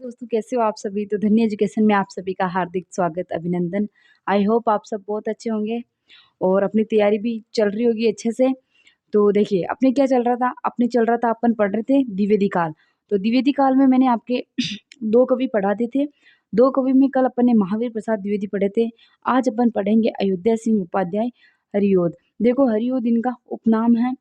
दोस्तों, कैसे हो आप सभी? तो धन्य एजुकेशन में आप सभी का हार्दिक स्वागत, अभिनंदन। आई होप आप सब बहुत अच्छे होंगे और अपनी तैयारी भी चल रही होगी अच्छे से। तो देखिए, अपने क्या चल रहा था? अपने चल रहा था, अपन पढ़ रहे थे द्विवेदी काल। तो द्विवेदी काल में मैंने आपके 2 कवि पढ़ा दिए थे। 2 कवि में कल अपन ने महावीर प्रसाद द्विवेदी पढ़े थे। आज अपन पढ़ेंगे अयोध्या सिंह उपाध्याय हरिओद। देखो, हरिओद इनका उपनाम है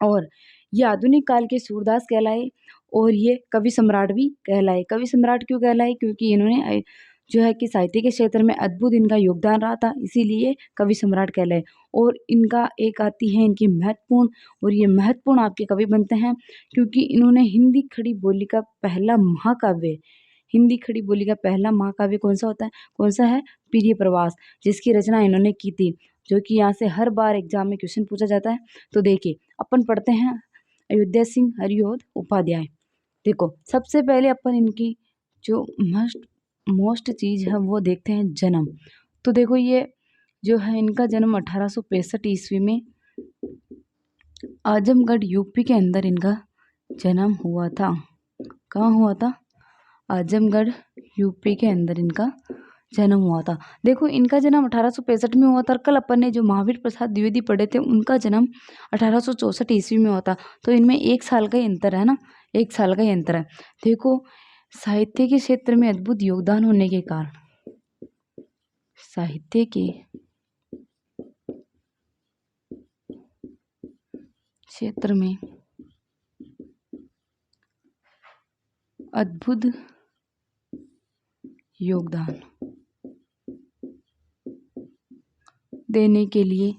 और ये आधुनिक काल के सूरदास कहलाए और ये कवि सम्राट भी कहलाए। कवि सम्राट क्यों कहलाए? क्योंकि इन्होंने जो है कि साहित्य के क्षेत्र में अद्भुत इनका योगदान रहा था, इसीलिए कवि सम्राट कहलाए। और इनका एक आती है इनकी महत्वपूर्ण, और ये महत्वपूर्ण आपके कवि बनते हैं क्योंकि इन्होंने हिंदी खड़ी बोली का पहला महाकाव्य, हिंदी खड़ी बोली का पहला महाकाव्य कौन-सा होता है? कौन-सा है? प्रिय प्रवास, जिसकी रचना इन्होंने की थी, जो कि यहाँ से हर बार एग्ज़ाम में क्वेश्चन पूछा जाता है। तो देखिए, अपन पढ़ते हैं अयोध्या सिंह हरिओद उपाध्याय। देखो, सबसे पहले अपन इनकी जो मस्ट मोस्ट चीज़ है वो देखते हैं जन्म। तो देखो, ये जो है इनका जन्म 1865 ईस्वी में आजमगढ़ यूपी के अंदर इनका जन्म हुआ था। कहाँ हुआ था? आजमगढ़ यूपी के अंदर इनका जन्म हुआ था। देखो, इनका जन्म 1865 में हुआ था और कल अपन ने जो महावीर प्रसाद द्विवेदी पढ़े थे उनका जन्म 1864 ईस्वी में हुआ था। तो इनमें 1 साल का ही अंतर है ना, 1 साल का ही अंतर है। देखो, साहित्य के क्षेत्र में अद्भुत योगदान होने के कारण, साहित्य के क्षेत्र में अद्भुत योगदान देने के लिए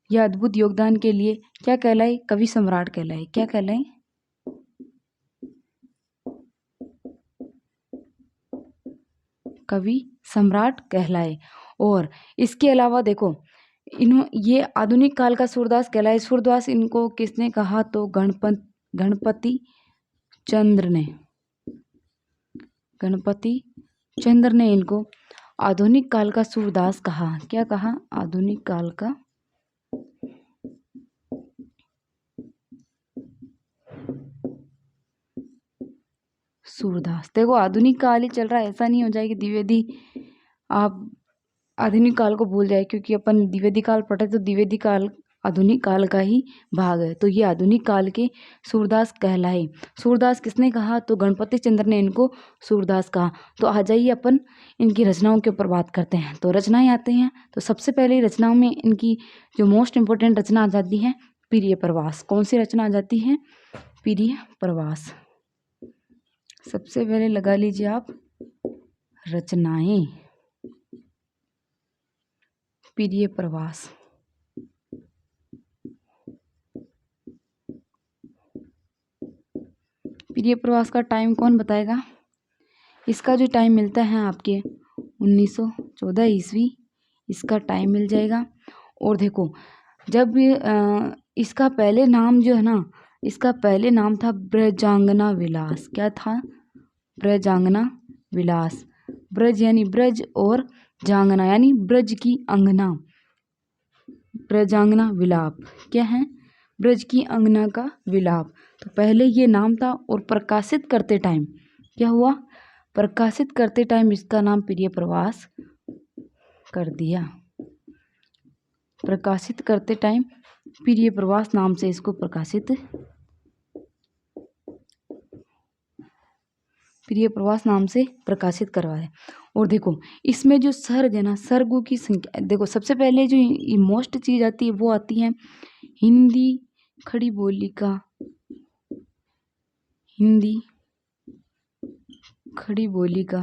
या अद्भुत योगदान के लिए क्या कहलाए? कवि सम्राट कहलाए। क्या कहलाए? कवि सम्राट कहलाए। और इसके अलावा देखो, ये आधुनिक काल का सूरदास कहलाए। सूरदास इनको किसने कहा? तो गणपति चंद्र ने, गणपति चंद्र ने इनको आधुनिक काल का सूरदास कहा। क्या कहा? आधुनिक काल का सूरदास। देखो, आधुनिक काल ही चल रहा है, ऐसा नहीं हो जाए कि द्विवेदी आप आधुनिक काल को भूल जाए, क्योंकि अपन द्विवेदी काल पढ़े तो द्विवेदी काल आधुनिक काल का ही भाग है। तो ये आधुनिक काल के सूरदास कहलाए। सूरदास किसने कहा? तो गणपति चंद्र ने इनको सूरदास कहा। तो आ जाइए अपन इनकी रचनाओं के ऊपर बात करते हैं। तो रचनाएं आते हैं, तो सबसे पहले रचनाओं में इनकी जो मोस्ट इम्पोर्टेंट रचना आ जाती है प्रिय प्रवास। कौन सी रचना आ जाती है? प्रिय प्रवास। सबसे पहले लगा लीजिए आप रचनाएं, प्रिय प्रवास। प्रिय प्रवास का टाइम कौन बताएगा? इसका जो टाइम मिलता है आपके 1914 ईस्वी, इसका टाइम मिल जाएगा। और देखो, जब इसका पहले नाम जो है ना, इसका पहले नाम था ब्रजांगना विलास। क्या था? ब्रजांगना विलास। ब्रज यानी ब्रज और जांगना यानी ब्रज की अंगना। ब्रजांगना विलाप क्या है? ब्रज की अंगना का विलाप। तो पहले ये नाम था और प्रकाशित करते टाइम क्या हुआ? प्रकाशित करते टाइम इसका नाम प्रिय प्रवास कर दिया। प्रकाशित करते टाइम प्रिय प्रवास नाम से इसको प्रिय प्रवास नाम से प्रकाशित करवाया। और देखो, इसमें जो सर्ग है ना, सर्गों की संख्या देखो, सबसे पहले जो मोस्ट चीज आती है वो आती है हिंदी खड़ी बोली का, हिंदी खड़ी बोली का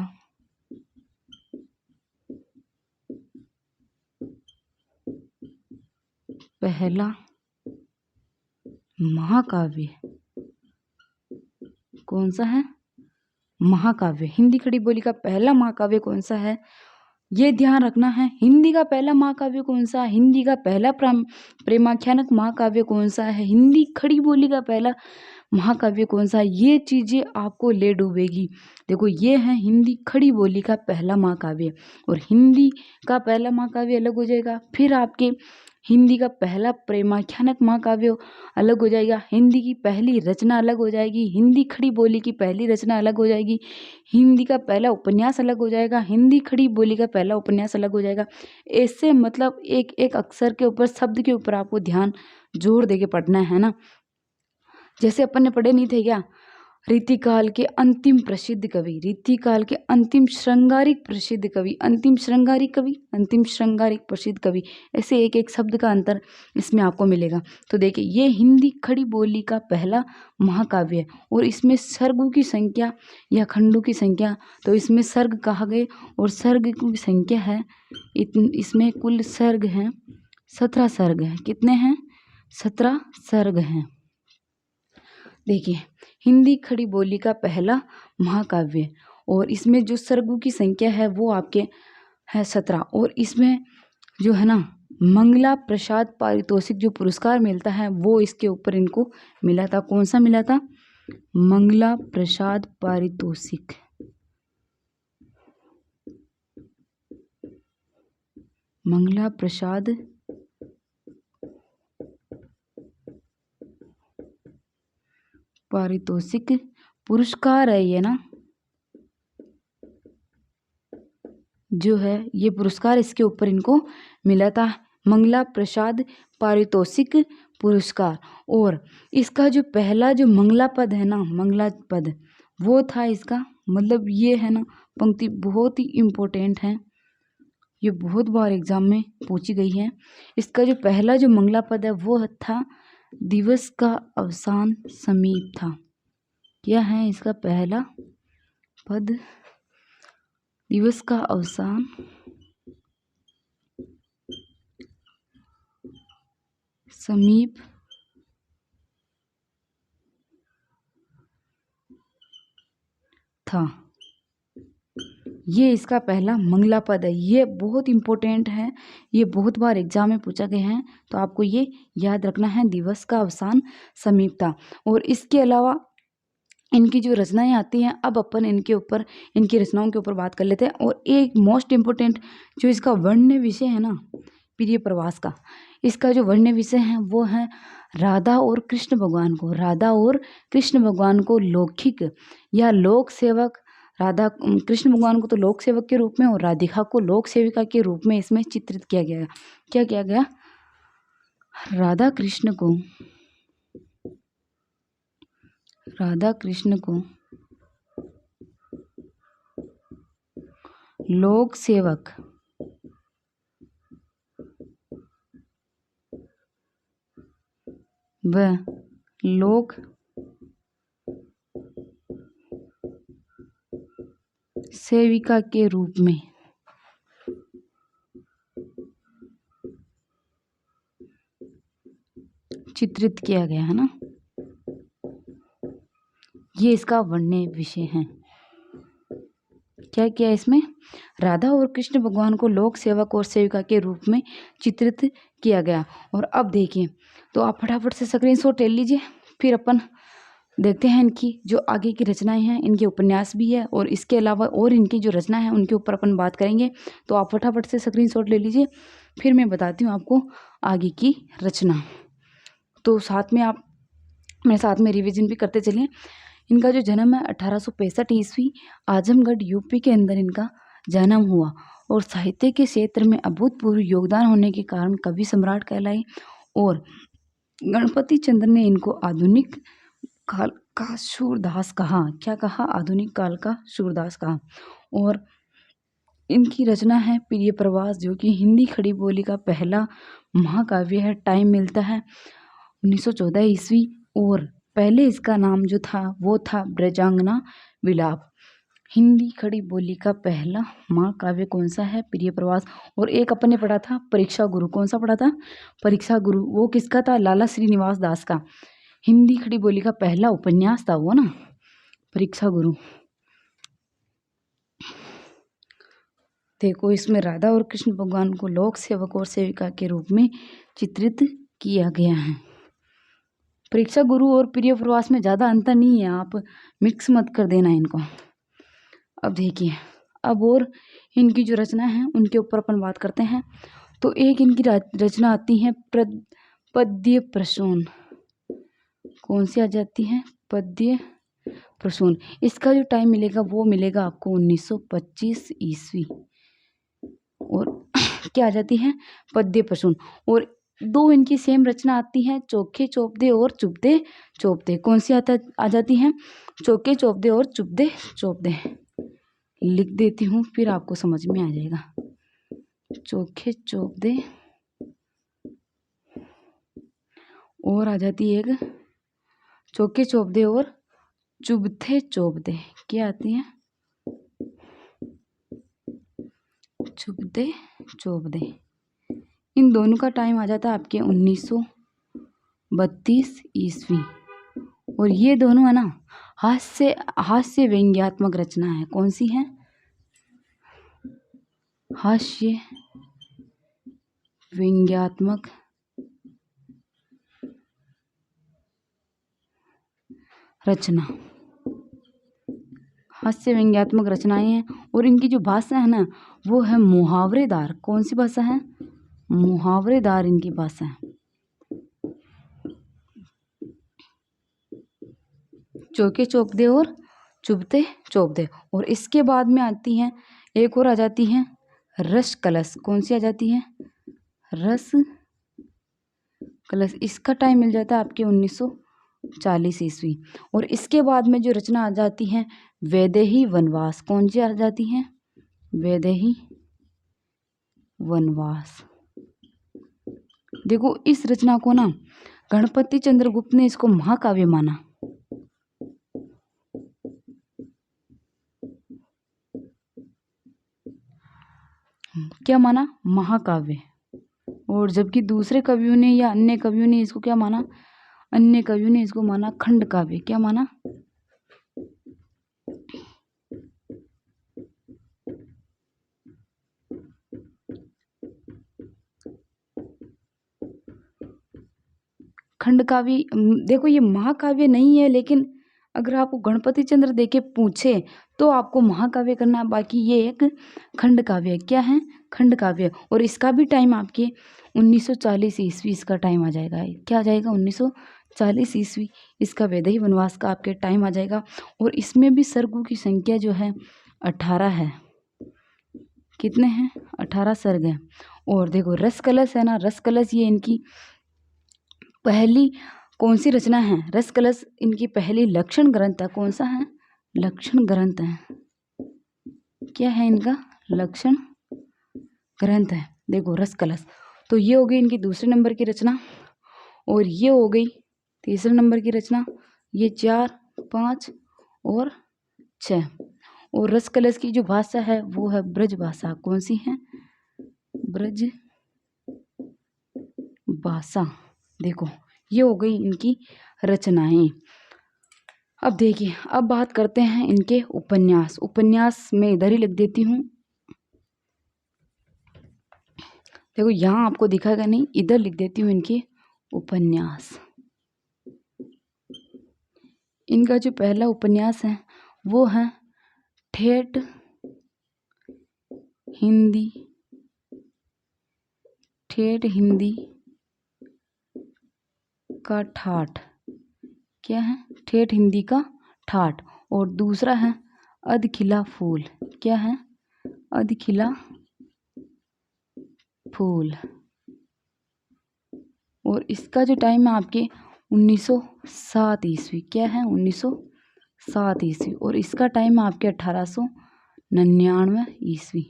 पहला महाकाव्य कौन सा है? महाकाव्य। हिंदी खड़ी बोली का पहला महाकाव्य कौन सा है? ये ध्यान रखना है। हिंदी का पहला महाकाव्य कौन सा? हिंदी का पहला प्रेमाख्यानक महाकाव्य कौन सा है? हिंदी खड़ी बोली का पहला महाकाव्य कौन सा? ये चीजें आपको ले डूबेगी। देखो, ये है हिंदी खड़ी बोली का पहला महाकाव्य और हिंदी का पहला महाकाव्य अलग हो जाएगा। फिर आपके हिंदी का पहला प्रेमाख्यानक महाकाव्य अलग हो जाएगा, हिंदी की पहली रचना अलग हो जाएगी, हिंदी खड़ी बोली की पहली रचना अलग हो जाएगी, हिंदी का पहला उपन्यास अलग हो जाएगा, हिंदी खड़ी बोली का पहला उपन्यास अलग हो जाएगा। ऐसे मतलब एक एक अक्षर के ऊपर, शब्द के ऊपर आपको ध्यान जोर देके पढ़ना है ना। जैसे अपन ने पढ़े नहीं थे क्या, रीतिकाल के अंतिम प्रसिद्ध कवि, रीतिकाल के अंतिम श्रृंगारिक प्रसिद्ध कवि, अंतिम श्रृंगारिक कवि, अंतिम श्रृंगारिक प्रसिद्ध कवि, ऐसे एक एक शब्द का अंतर इसमें आपको मिलेगा। तो देखिए, ये हिंदी खड़ी बोली का पहला महाकाव्य है और इसमें सर्गों की संख्या या खंडों की संख्या, तो इसमें सर्ग कहा गए और सर्ग की संख्या है इसमें कुल सर्ग हैं 17 सर्ग हैं। कितने हैं? 17 सर्ग हैं। देखिए, हिंदी खड़ी बोली का पहला महाकाव्य और इसमें जो सर्गों की संख्या है वो आपके है 17 और इसमें जो है ना मंगला प्रसाद पारितोषिक जो पुरस्कार मिलता है वो इसके ऊपर इनको मिला था। कौन सा मिला था? मंगला प्रसाद पारितोषिक। मंगला प्रसाद पारितोषिक पुरस्कार है ये ना, जो है ये पुरस्कार इसके ऊपर इनको मिला था, मंगला प्रसाद पारितोषिक पुरस्कार। और इसका जो पहला जो मंगला पद है ना, मंगला पद वो था इसका, मतलब ये है ना पंक्ति बहुत ही इम्पोर्टेंट है, ये बहुत बार एग्जाम में पूछी गई है। इसका जो पहला जो मंगला पद है वो था दिवस का अवसान समीप था। क्या है इसका पहला पद? दिवस का अवसान समीप था, ये इसका पहला मंगला पद है। ये बहुत इम्पोर्टेंट है, ये बहुत बार एग्जाम में पूछा गया है, तो आपको ये याद रखना है, दिवस का अवसान समीप था। और इसके अलावा इनकी जो रचनाएं आती हैं, अब अपन इनके ऊपर, इनकी रचनाओं के ऊपर बात कर लेते हैं। और एक मोस्ट इम्पोर्टेंट जो इसका वर्ण्य विषय है ना प्रिय प्रवास का, इसका जो वर्ण्य विषय है वो है राधा और कृष्ण भगवान को, राधा और कृष्ण भगवान को लौकिक या लोक सेवक, राधा कृष्ण भगवान को तो लोक सेवक के रूप में और राधिका को लोक सेविका के रूप में इसमें चित्रित किया गया। क्या किया गया? राधा कृष्ण को लोक सेवक व लोक सेविका के रूप में चित्रित किया गया है ना, ये इसका वर्ण्य विषय है। क्या किया इसमें? राधा और कृष्ण भगवान को लोक सेवक और सेविका के रूप में चित्रित किया गया। और अब देखिए, तो आप फटाफट से स्क्रीनशॉट ले लीजिए, फिर अपन देखते हैं इनकी जो आगे की रचनाएं हैं, इनके उपन्यास भी है और इसके अलावा और इनकी जो रचना है उनके ऊपर अपन बात करेंगे। तो आप फटाफट से स्क्रीनशॉट ले लीजिए, फिर मैं बताती हूँ आपको आगे की रचना। तो साथ में आप मेरे साथ में रिवीजन भी करते चलिए। इनका जो जन्म है 1865 ईस्वी, आजमगढ़ यूपी के अंदर इनका जन्म हुआ और साहित्य के क्षेत्र में अभूतपूर्व योगदान होने के कारण कवि सम्राट कहलाए। और गणपति चंद्र ने इनको आधुनिक काल का सूरदास कहा। क्या कहा? आधुनिक काल का सूरदास कहा। और इनकी रचना है प्रिय प्रवास, जो कि हिंदी खड़ी बोली का पहला महाकाव्य है। टाइम मिलता है 1914 ईस्वी और पहले इसका नाम जो था वो था ब्रजांगना विलाप। हिंदी खड़ी बोली का पहला महाकाव्य कौन सा है? प्रिय प्रवास। और एक अपन ने पढ़ा था परीक्षा गुरु। कौन सा पढ़ा था? परीक्षा गुरु। वो किसका था? लाला श्रीनिवास दास का। हिंदी खड़ी बोली का पहला उपन्यास था वो ना, परीक्षा गुरु। देखो, इसमें राधा और कृष्ण भगवान को लोक सेवक और सेविका के रूप में चित्रित किया गया है। परीक्षा गुरु और प्रिय प्रवास में ज़्यादा अंतर नहीं है, आप मिक्स मत कर देना इनको। अब देखिए, अब और इनकी जो रचना है उनके ऊपर अपन बात करते हैं। तो एक इनकी रचना आती है पद्य प्रसून। कौन सी आ जाती है? पद्य प्रसून। इसका जो टाइम मिलेगा वो मिलेगा आपको 1925 ईस्वी। और क्या आ जाती है? पद्य प्रसून। और दो इनकी सेम रचना आती है, चोखे चोपदे और चुपदे चोपदे। कौन सी आ जाती है? चोखे चोपदे और चुपदे चोपदे। लिख देती हूँ, फिर आपको समझ में आ जाएगा। चोखे चोपदे और आ जाती है एक चोखे चोपदे और चुबथे चोपदे। क्या आती है? चुबदे चोपदे। इन दोनों का टाइम आ जाता है आपके 1932 ईस्वी। और ये दोनों है ना हास्य व्यंग्यात्मक रचना है। कौन सी है? हास्य व्यंग्यात्मक रचना, हास्य व्यंग्यात्मक रचनाएं हैं। और इनकी जो भाषा है ना वो है मुहावरेदार। कौन सी भाषा है? मुहावरेदार इनकी भाषा है। चौके चौपदे और चुभते चौपदे। और इसके बाद में आती हैं एक और आ जाती है रस कलश। कौन सी आ जाती है? रस कलश। इसका टाइम मिल जाता है आपके 1940 ईस्वी। और इसके बाद में जो रचना आ जाती है वैदेही वनवास। कौन सी आ जाती है? वैदेही वनवास। देखो इस रचना को ना गणपति चंद्रगुप्त ने इसको महाकाव्य माना। क्या माना? महाकाव्य। और जबकि दूसरे कवियों ने या अन्य कवियों ने इसको क्या माना? अन्य कवियों ने इसको माना खंड काव्य। क्या माना? खंड काव्य। देखो ये महाकाव्य नहीं है, लेकिन अगर आपको गणपति चंद्र देके पूछे तो आपको महाकाव्य करना, बाकी ये एक खंड काव्य है। क्या है? खंड काव्य। और इसका भी टाइम आपके 1940 ईस्वी इसका टाइम आ जाएगा। क्या आ जाएगा? 1940 ईस्वी इसका वैदेही वनवास का आपके टाइम आ जाएगा। और इसमें भी सर्गों की संख्या जो है 18 है। कितने हैं? 18 सर्ग हैं। और देखो रस कलश है ना, रस कलश ये इनकी पहली कौन सी रचना है? रस कलश इनकी पहली लक्षण ग्रंथ है। कौन सा है? लक्षण ग्रंथ है। क्या है इनका? लक्षण ग्रंथ है। देखो रस कलश। तो ये हो गई इनकी दूसरे नंबर की रचना। और ये हो गई तीसरे नंबर की रचना। ये 4, 5 और 6। और रस कलश की जो भाषा है वो है ब्रज भाषा। कौन सी है? ब्रज भाषा। देखो ये हो गई इनकी रचनाएं। अब देखिए, अब बात करते हैं इनके उपन्यास। उपन्यास मैं इधर ही लिख देती हूँ। देखो यहाँ आपको दिखाएगा नहीं, इधर लिख देती हूँ इनके उपन्यास। इनका जो पहला उपन्यास है वो है ठेठ हिंदी। ठेठ हिंदी का ठाठ। क्या है? ठेठ हिंदी का ठाठ। और दूसरा है अधखिला फूल। क्या है? अधखिला फूल। और इसका जो टाइम है आपके 1907 ईस्वी। क्या है? 1907 ईस्वी। और इसका टाइम है आपके 1899 ईस्वी।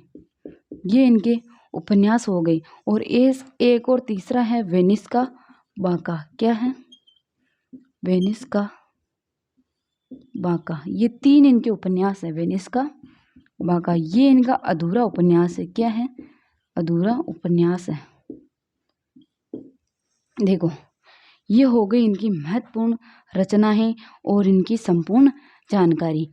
ये इनके उपन्यास हो गए। और एक और तीसरा है वेनिस का बांका। क्या है? वेनिस का बांका। ये 3 इनके उपन्यास है। वेनिस का बांका ये इनका अधूरा उपन्यास है। क्या है? अधूरा उपन्यास है। देखो ये हो गई इनकी महत्वपूर्ण रचनाएं और इनकी संपूर्ण जानकारी।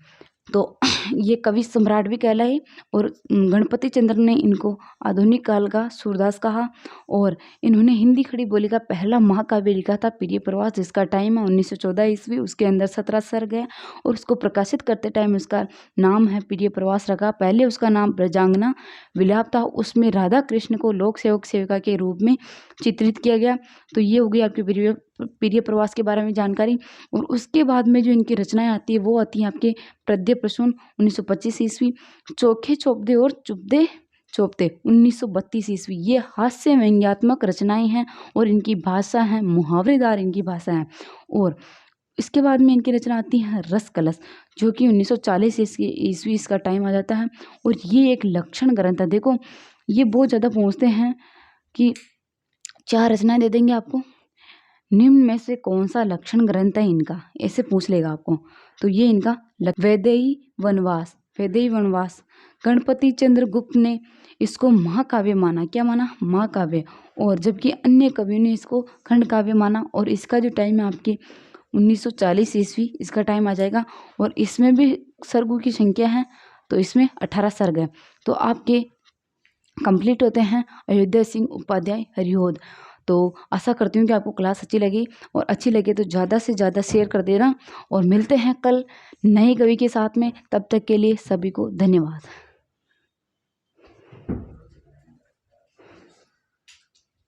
तो ये कवि सम्राट भी कहलाए। और गणपति चंद्र ने इनको आधुनिक काल का सूरदास कहा। और इन्होंने हिंदी खड़ी बोली का पहला महाकाव्य लिखा था प्रिय प्रवास, जिसका टाइम है 1914 ईस्वी। उसके अंदर 17 सर्ग है और उसको प्रकाशित करते टाइम उसका नाम है प्रिय प्रवास रखा। पहले उसका नाम ब्रजांगना विलाप था, उसमें राधा कृष्ण को लोक सेवक सेविका के रूप में चित्रित किया गया। तो ये हो गई आपकी प्रिय प्रवास के बारे में जानकारी। और उसके बाद में जो इनकी रचनाएं आती है वो आती हैं आपके पद्य प्रसून 1925 ईस्वी, चोखे चोपदे और चुपदे चोपते 1932 ईस्वी। ये हास्य व्यंग्यात्मक रचनाएं हैं और इनकी भाषा है मुहावरेदार, इनकी भाषा है। और इसके बाद में इनकी रचना आती है रस कलश, जो कि 1940 ईस्वी इसका टाइम आ जाता है। और ये एक लक्षण ग्रंथ है। देखो ये बहुत ज़्यादा पहुँचते हैं कि 4 रचनाएं दे देंगे आपको, निम्न में से कौन सा लक्षण ग्रंथ है इनका, ऐसे पूछ लेगा आपको। तो ये इनका वैदेही वनवास, वैदेही वनवास गणपति चंद्र गुप्त ने इसको महाकाव्य माना। क्या माना? महाकाव्य। और जबकि अन्य कवियों ने इसको खंड काव्य माना। और इसका जो टाइम है आपके 1940 ईस्वी इसका टाइम आ जाएगा। और इसमें भी सर्गों की संख्या है, तो इसमें 18 सर्ग है। तो आपके कंप्लीट होते हैं अयोध्या सिंह उपाध्याय हरिऔध। तो आशा करती हूँ कि आपको क्लास अच्छी लगी, और अच्छी लगे तो ज़्यादा से ज़्यादा शेयर कर देना। और मिलते हैं कल नए कवि के साथ में, तब तक के लिए सभी को धन्यवाद।